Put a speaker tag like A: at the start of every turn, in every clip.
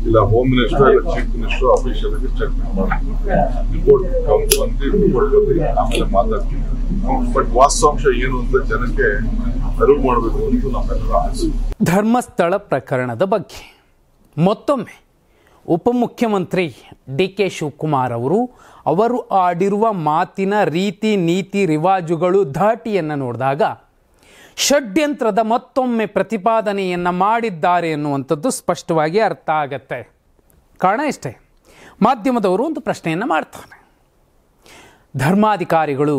A: ಇಲ್ಲ home minister ಇಲ್ಲ chief minister official ಆಗಿ ಸ್ಟೇಟ್ಮೆಂಟ್ ಮಾಡ್ತಾರೆ. ರಿಪೋರ್ಟ್ ಬಂದು ಆಮೇಲೆ ಮಾತಾಡ್ತೀವಿ. ಬಟ್ ವಾಸ್ತವಾಂಶ ಏನು ಅಂತ ಜನಕ್ಕೆ ಅರಿವು ಮಾಡಬೇಕು ಅಂತ ನಮ್ಮೆಲ್ಲರ ಆಸೆ.
B: ಧರ್ಮಸ್ಥಳ ಪ್ರಕರಣದ ಬಗ್ಗೆ ಮತ್ತೊಮ್ಮೆ ಉಪಮುಖ್ಯಮಂತ್ರಿ ಡಿ.ಕೆ. ಶಿವಕುಮಾರ್ ಅವರು ಆಡಿರುವ ಮಾತಿನ ರೀತಿ ನೀತಿ ರಿವಾಜುಗಳು ಧಾಟಿಯನ್ನು ನೋಡಿದಾಗ ಷಡ್ಯಂತ್ರದ ಮತ್ತೊಮ್ಮೆ ಪ್ರತಿಪಾದನೆಯನ್ನು ಮಾಡಿದ್ದಾರೆ ಎನ್ನುವಂಥದ್ದು ಸ್ಪಷ್ಟವಾಗಿ ಅರ್ಥ ಆಗತ್ತೆ. ಕಾರಣ ಇಷ್ಟೇ, ಮಾಧ್ಯಮದವರು ಒಂದು ಪ್ರಶ್ನೆಯನ್ನು ಮಾಡ್ತಾರೆ. ಧರ್ಮಾಧಿಕಾರಿಗಳು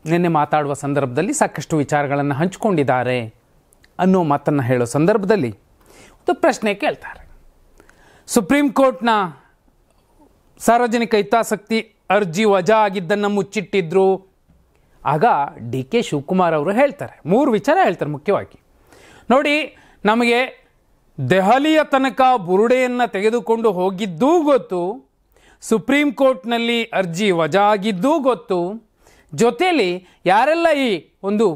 B: ನಿನ್ನೆ ಮಾತಾಡುವ ಸಂದರ್ಭದಲ್ಲಿ ಸಾಕಷ್ಟು ವಿಚಾರಗಳನ್ನು ಹಂಚಿಕೊಂಡಿದ್ದಾರೆ ಅನ್ನೋ ಮಾತನ್ನು ಹೇಳೋ ಸಂದರ್ಭದಲ್ಲಿ ಒಂದು ಪ್ರಶ್ನೆ ಕೇಳ್ತಾರೆ. ಸುಪ್ರೀಂ ಕೋರ್ಟ್ನ ಸಾರ್ವಜನಿಕ ಹಿತಾಸಕ್ತಿ ಅರ್ಜಿ ವಜಾ ಆಗಿದ್ದನ್ನು ಮುಚ್ಚಿಟ್ಟಿದ್ರು. ಆಗ ಡಿ.ಕೆ. ಶಿವಕುಮಾರ್ ಅವರು ಹೇಳ್ತಾರೆ, 3 ವಿಚಾರ ಹೇಳ್ತಾರೆ ಮುಖ್ಯವಾಗಿ. ನೋಡಿ, ನಮಗೆ ದೆಹಲಿಯ ತನಕ ಬುರುಡೆಯನ್ನು ತೆಗೆದುಕೊಂಡು ಹೋಗಿದ್ದೂ ಗೊತ್ತು, ಸುಪ್ರೀಂ ಕೋರ್ಟ್ನಲ್ಲಿ ಅರ್ಜಿ ವಜಾ ಆಗಿದ್ದೂ ಗೊತ್ತು, ಜೊತೆಯಲ್ಲಿ ಯಾರೆಲ್ಲ ಈ ಒಂದು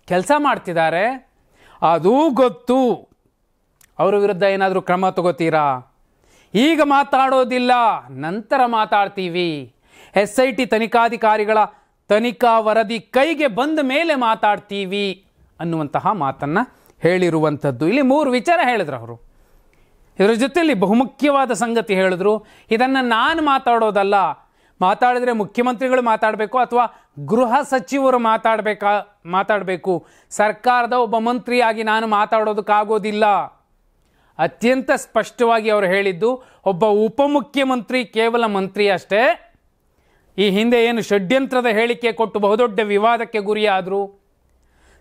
B: ಕೆಲಸ ಮಾಡ್ತಿದ್ದಾರೆ ಅದೂ ಗೊತ್ತು. ಅವರ ವಿರುದ್ಧ ಏನಾದರೂ ಕ್ರಮ ತಗೋತೀರಾ? ಈಗ ಮಾತಾಡೋದಿಲ್ಲ, ನಂತರ ಮಾತಾಡ್ತೀವಿ. SIT ತನಿಖಾಧಿಕಾರಿಗಳ ತನಿಖಾ ವರದಿ ಕೈಗೆ ಬಂದ ಮೇಲೆ ಮಾತಾಡ್ತೀವಿ ಅನ್ನುವಂತಹ ಮಾತನ್ನು ಹೇಳಿರುವಂಥದ್ದು. ಇಲ್ಲಿ 3 ವಿಚಾರ ಹೇಳಿದ್ರು ಅವರು. ಇದರ ಜೊತೆಯಲ್ಲಿ ಬಹುಮುಖ್ಯವಾದ ಸಂಗತಿ ಹೇಳಿದ್ರು, ಇದನ್ನು ನಾನು ಮಾತಾಡೋದಲ್ಲ, ಮಾತಾಡಿದ್ರೆ ಮುಖ್ಯಮಂತ್ರಿಗಳು ಮಾತಾಡಬೇಕು ಅಥವಾ ಗೃಹ ಸಚಿವರು ಮಾತಾಡಬೇಕು. ಸರ್ಕಾರದ ಒಬ್ಬ ಮಂತ್ರಿಯಾಗಿ ನಾನು ಮಾತಾಡೋದಕ್ಕಾಗೋದಿಲ್ಲ. ಅತ್ಯಂತ ಸ್ಪಷ್ಟವಾಗಿ ಅವರು ಹೇಳಿದ್ದು, ಒಬ್ಬ ಉಪಮುಖ್ಯಮಂತ್ರಿ ಕೇವಲ ಮಂತ್ರಿ ಅಷ್ಟೇ. ಈ ಹಿಂದೆ ಏನು ಷಡ್ಯಂತ್ರದ ಹೇಳಿಕೆ ಕೊಟ್ಟು ಬಹುದೊಡ್ಡ ವಿವಾದಕ್ಕೆ ಗುರಿಯಾದರು,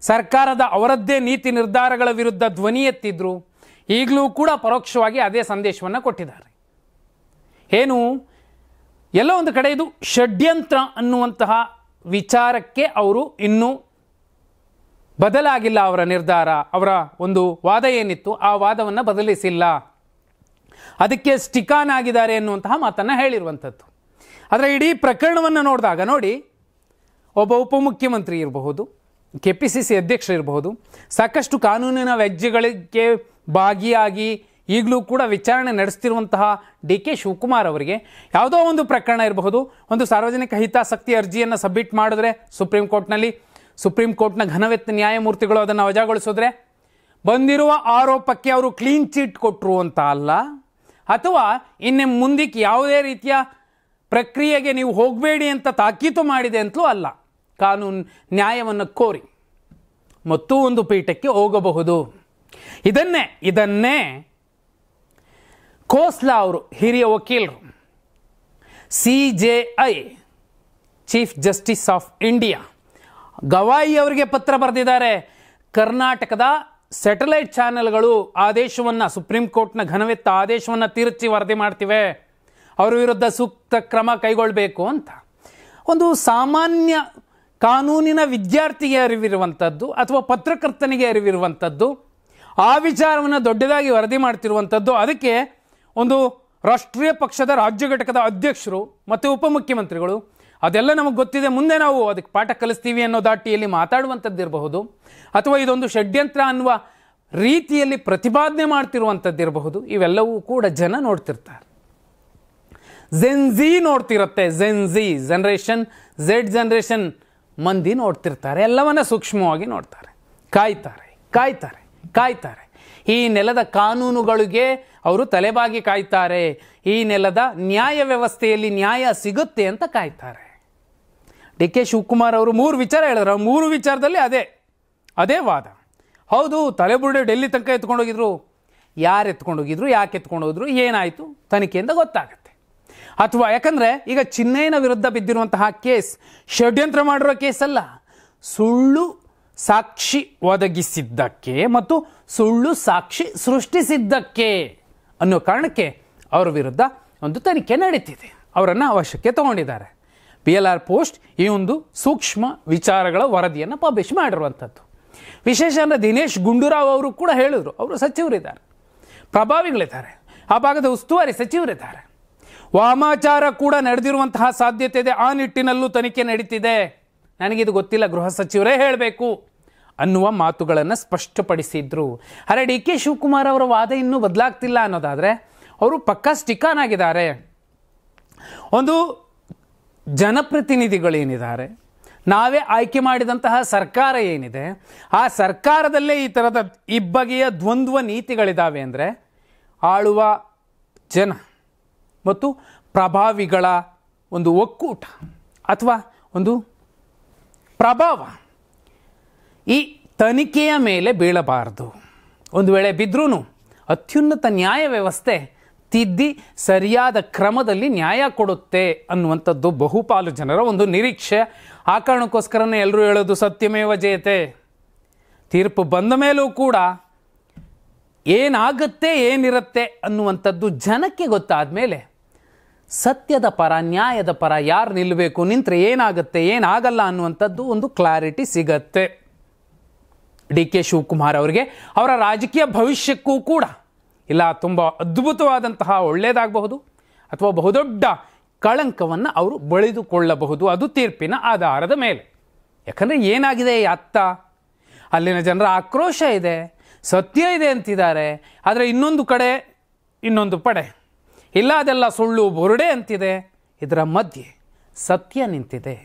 B: ಸರ್ಕಾರದ ಅವರದ್ದೇ ನೀತಿ ನಿರ್ಧಾರಗಳ ವಿರುದ್ಧ ಧ್ವನಿ ಎತ್ತಿದ್ರು, ಈಗಲೂ ಕೂಡ ಪರೋಕ್ಷವಾಗಿ ಅದೇ ಸಂದೇಶವನ್ನು ಕೊಟ್ಟಿದ್ದಾರೆ. ಏನು, ಎಲ್ಲೋ ಒಂದು ಕಡೆ ಇದು ಷಡ್ಯಂತ್ರ ಅನ್ನುವಂತಹ ವಿಚಾರಕ್ಕೆ ಅವರು ಇನ್ನೂ ಬದಲಾಗಿಲ್ಲ. ಅವರ ನಿರ್ಧಾರ, ಅವರ ಒಂದು ವಾದ ಏನಿತ್ತು ಆ ವಾದವನ್ನು ಬದಲಿಸಿಲ್ಲ, ಅದಕ್ಕೆ ಸ್ಟಿಕಾನ್ ಆಗಿದ್ದಾರೆ ಎನ್ನುವಂತಹ ಮಾತನ್ನು ಹೇಳಿರುವಂಥದ್ದು. ಆದರೆ ಇಡೀ ಪ್ರಕರಣವನ್ನು ನೋಡಿದಾಗ ನೋಡಿ, ಒಬ್ಬ ಉಪಮುಖ್ಯಮಂತ್ರಿ ಇರಬಹುದು, KPCC ಅಧ್ಯಕ್ಷರು ಇರಬಹುದು, ಸಾಕಷ್ಟು ಕಾನೂನಿನ ವ್ಯಾಜ್ಯಗಳಿಗೆ ಭಾಗಿಯಾಗಿ ಈಗಲೂ ಕೂಡ ವಿಚಾರಣೆ ನಡೆಸ್ತಿರುವಂತಹ ಡಿ.ಕೆ. ಶಿವಕುಮಾರ್ ಅವರಿಗೆ ಯಾವುದೋ ಒಂದು ಪ್ರಕರಣ ಇರಬಹುದು, ಒಂದು ಸಾರ್ವಜನಿಕ ಹಿತಾಸಕ್ತಿ ಅರ್ಜಿಯನ್ನು ಸಬ್ಮಿಟ್ ಮಾಡಿದ್ರೆ ಸುಪ್ರೀಂ ಕೋರ್ಟ್ನ ಘನವೆತ್ತ ನ್ಯಾಯಮೂರ್ತಿಗಳು ಅದನ್ನು ವಜಾಗೊಳಿಸಿದ್ರೆ ಬಂದಿರುವ ಆರೋಪಕ್ಕೆ ಅವರು ಕ್ಲೀನ್ ಚೀಟ್ ಕೊಟ್ಟರು ಅಂತ ಅಲ್ಲ, ಅಥವಾ ಇನ್ನು ಮುಂದಕ್ಕೆ ಯಾವುದೇ ರೀತಿಯ ಪ್ರಕ್ರಿಯೆಗೆ ನೀವು ಹೋಗಬೇಡಿ ಅಂತ ತಾಕೀತು ಮಾಡಿದೆ ಅಂತಲೂ ಅಲ್ಲ. ಕಾನೂನು ನ್ಯಾಯವನ್ನು ಕೋರಿ ಮತ್ತೂ ಒಂದು ಪೀಠಕ್ಕೆ ಹೋಗಬಹುದು. ಇದನ್ನೇ ಖೋಸ್ಲಾ ಅವರು, ಹಿರಿಯ ವಕೀಲರು, CJI chief justice of India Gavai ಅವರಿಗೆ ಪತ್ರ ಬರೆದಿದ್ದಾರೆ. ಕರ್ನಾಟಕದ ಸ್ಯಾಟಲೈಟ್ ಚಾನೆಲ್ಗಳು ಆದೇಶವನ್ನು, ಸುಪ್ರೀಂ ಕೋರ್ಟ್ನ ಘನವೆತ್ತ ಆದೇಶವನ್ನು ತಿರುಚಿ ವರದಿ ಮಾಡ್ತಿವೆ, ಅವರ ವಿರುದ್ಧ ಸೂಕ್ತ ಕ್ರಮ ಕೈಗೊಳ್ಳಬೇಕು ಅಂತ. ಒಂದು ಸಾಮಾನ್ಯ ಕಾನೂನಿನ ವಿದ್ಯಾರ್ಥಿಗೆ ಅರಿವಿರುವಂಥದ್ದು ಅಥವಾ ಪತ್ರಕರ್ತನಿಗೆ ಅರಿವಿರುವಂಥದ್ದು, ಆ ವಿಚಾರವನ್ನು ದೊಡ್ಡದಾಗಿ ವರದಿ ಮಾಡ್ತಿರುವಂಥದ್ದು. ಅದಕ್ಕೆ ಒಂದು ರಾಷ್ಟ್ರೀಯ ಪಕ್ಷದ ರಾಜ್ಯ ಘಟಕದ ಅಧ್ಯಕ್ಷರು ಮತ್ತು ಉಪಮುಖ್ಯಮಂತ್ರಿಗಳು ಅದೆಲ್ಲ ನಮಗೆ ಗೊತ್ತಿದೆ, ಮುಂದೆ ನಾವು ಅದಕ್ಕೆ ಪಾಠ ಕಲಿಸ್ತೀವಿ ಅನ್ನೋ ದಾಟಿಯಲ್ಲಿ ಮಾತಾಡುವಂಥದ್ದಿರಬಹುದು, ಅಥವಾ ಇದೊಂದು ಷಡ್ಯಂತ್ರ ಅನ್ನುವ ರೀತಿಯಲ್ಲಿ ಪ್ರತಿಪಾದನೆ ಮಾಡ್ತಿರುವಂಥದ್ದಿರಬಹುದು. ಇವೆಲ್ಲವೂ ಕೂಡ ಜನ ನೋಡ್ತಿರ್ತಾರೆ. ಝೆನ್ಝಿ ನೋಡ್ತಿರುತ್ತೆ, ಜನರೇಷನ್ Z ಮಂದಿ ನೋಡ್ತಿರ್ತಾರೆ. ಎಲ್ಲವನ್ನ ಸೂಕ್ಷ್ಮವಾಗಿ ನೋಡ್ತಾರೆ, ಕಾಯ್ತಾರೆ. ಈ ನೆಲದ ಕಾನೂನುಗಳಿಗೆ ಅವರು ತಲೆಬಾಗಿ ಕಾಯ್ತಾರೆ. ಈ ನೆಲದ ನ್ಯಾಯ ವ್ಯವಸ್ಥೆಯಲ್ಲಿ ನ್ಯಾಯ ಸಿಗುತ್ತೆ ಅಂತ ಕಾಯ್ತಾರೆ. ಡಿ.ಕೆ. ಶಿವಕುಮಾರ್ ಅವರು 3 ವಿಚಾರ ಹೇಳಿದ್ರು. 3 ವಿಚಾರದಲ್ಲಿ ಅದೇ ವಾದ. ಹೌದು, ತಲೆಬುರುಡೆ ಡೆಲ್ಲಿ ತನಕ ಎತ್ಕೊಂಡೋಗಿದ್ರು. ಯಾರು ಎತ್ಕೊಂಡೋಗಿದ್ರು, ಯಾಕೆ ಎತ್ಕೊಂಡೋಗಿದ್ರು, ಏನಾಯಿತು ತನಿಖೆಯಿಂದ ಗೊತ್ತಾಗುತ್ತೆ. ಅಥವಾ ಯಾಕಂದರೆ ಈಗ ಚಿನ್ನಯ್ಯನ ವಿರುದ್ಧ ಬಿದ್ದಿರುವಂತಹ ಕೇಸ್ ಷಡ್ಯಂತ್ರ ಮಾಡಿರೋ ಕೇಸಲ್ಲ, ಸುಳ್ಳು ಸಾಕ್ಷಿ ಒದಗಿಸಿದ್ದಕ್ಕೆ ಮತ್ತು ಸುಳ್ಳು ಸಾಕ್ಷಿ ಸೃಷ್ಟಿಸಿದ್ದಕ್ಕೆ ಅನ್ನೋ ಕಾರಣಕ್ಕೆ ಅವರ ವಿರುದ್ಧ ಒಂದು ತನಿಖೆ ನಡೀತಿದೆ. ಅವರನ್ನು ವಶಕ್ಕೆ ತಗೊಂಡಿದ್ದಾರೆ. PLR ಪೋಸ್ಟ್ ಈ ಒಂದು ಸೂಕ್ಷ್ಮ ವಿಚಾರಗಳ ವರದಿಯನ್ನು ಪಬ್ಲಿಷ್ ಮಾಡಿರುವಂಥದ್ದು. ವಿಶೇಷ ಅಂದರೆ ದಿನೇಶ್ ಗುಂಡೂರಾವ್ ಅವರು ಕೂಡ ಹೇಳಿದರು, ಅವರು ಸಚಿವರಿದ್ದಾರೆ, ಪ್ರಭಾವಿಗಳಿದ್ದಾರೆ, ಆ ಭಾಗದ ಉಸ್ತುವಾರಿ ಸಚಿವರಿದ್ದಾರೆ. ವಾಮಾಚಾರ ಕೂಡ ನಡೆದಿರುವಂತಹ ಸಾಧ್ಯತೆ ಇದೆ, ಆ ನಿಟ್ಟಿನಲ್ಲೂ ತನಿಖೆ ನಡೀತಿದೆ, ನನಗಿದು ಗೊತ್ತಿಲ್ಲ, ಗೃಹ ಸಚಿವರೇ ಹೇಳಬೇಕು ಅನ್ನುವ ಮಾತುಗಳನ್ನು ಸ್ಪಷ್ಟಪಡಿಸಿದ್ರು. ಆದರೆ ಡಿ.ಕೆ. ಶಿವಕುಮಾರ್ ಅವರ ವಾದ ಇನ್ನೂ ಬದಲಾಗ್ತಿಲ್ಲ ಅನ್ನೋದಾದರೆ ಅವರು ಪಕ್ಕಾ ಸ್ಟಿಕಾನ್ ಆಗಿದ್ದಾರೆ. ಒಂದು ಜನಪ್ರತಿನಿಧಿಗಳೇನಿದ್ದಾರೆ, ನಾವೇ ಆಯ್ಕೆ ಮಾಡಿದಂತಹ ಸರ್ಕಾರ ಏನಿದೆ, ಆ ಸರ್ಕಾರದಲ್ಲೇ ಈ ಥರದ ಇಬ್ಬಗೆಯ ದ್ವಂದ್ವ ನೀತಿಗಳಿದ್ದಾವೆ ಅಂದರೆ ಆಳುವ ಜನ ಮತ್ತು ಪ್ರಭಾವಿಗಳ ಒಂದು ಒಕ್ಕೂಟ ಅಥವಾ ಒಂದು ಪ್ರಭಾವ ಈ ತನಿಖೆಯ ಮೇಲೆ ಬೀಳಬಾರದು. ಒಂದು ವೇಳೆ ಬಿದ್ರೂ ಅತ್ಯುನ್ನತ ನ್ಯಾಯ ವ್ಯವಸ್ಥೆ ತಿದ್ದಿ ಸರಿಯಾದ ಕ್ರಮದಲ್ಲಿ ನ್ಯಾಯ ಕೊಡುತ್ತೆ ಅನ್ನುವಂಥದ್ದು ಬಹುಪಾಲು ಜನರ ಒಂದು ನಿರೀಕ್ಷೆ. ಆ ಕಾರಣಕ್ಕೋಸ್ಕರನೇ ಎಲ್ಲರೂ ಹೇಳೋದು ಸತ್ಯಮೇವ ಜಯತೆ. ತೀರ್ಪು ಬಂದ ಮೇಲೂ ಕೂಡ ಏನಾಗುತ್ತೆ ಏನಿರುತ್ತೆ ಅನ್ನುವಂಥದ್ದು ಜನಕ್ಕೆ ಗೊತ್ತಾದ ಮೇಲೆ ಸತ್ಯದ ಪರ ನ್ಯಾಯದ ಪರ ಯಾರು ನಿಲ್ಲಬೇಕು, ನಿಂತರೆ ಏನಾಗುತ್ತೆ ಏನಾಗಲ್ಲ ಅನ್ನುವಂಥದ್ದು ಒಂದು ಕ್ಲಾರಿಟಿ ಸಿಗತ್ತೆ. ಡಿ ಕೆ ಶಿವಕುಮಾರ್ ಅವರಿಗೆ ಅವರ ರಾಜಕೀಯ ಭವಿಷ್ಯಕ್ಕೂ ಕೂಡ ಇಲ್ಲ ತುಂಬ ಅದ್ಭುತವಾದಂತಹ ಒಳ್ಳೆಯದಾಗಬಹುದು ಅಥವಾ ಬಹುದೊಡ್ಡ ಕಳಂಕವನ್ನು ಅವರು ಬಳಿದುಕೊಳ್ಳಬಹುದು, ಅದು ತೀರ್ಪಿನ ಆಧಾರದ ಮೇಲೆ. ಯಾಕಂದರೆ ಏನಾಗಿದೆ ಅತ್ತ ಅಲ್ಲಿನ ಜನರ ಆಕ್ರೋಶ ಇದೆ, ಸತ್ಯ ಇದೆ ಅಂತಿದ್ದಾರೆ. ಆದರೆ ಇನ್ನೊಂದು ಕಡೆ ಇನ್ನೊಂದು ಪಡೆ ಇಲ್ಲ ಅದೆಲ್ಲ ಸುಳ್ಳು ಬುರುಡೆ ಅಂತಿದೆ. ಇದರ ಮಧ್ಯೆ ಸತ್ಯ ನಿಂತಿದೆ.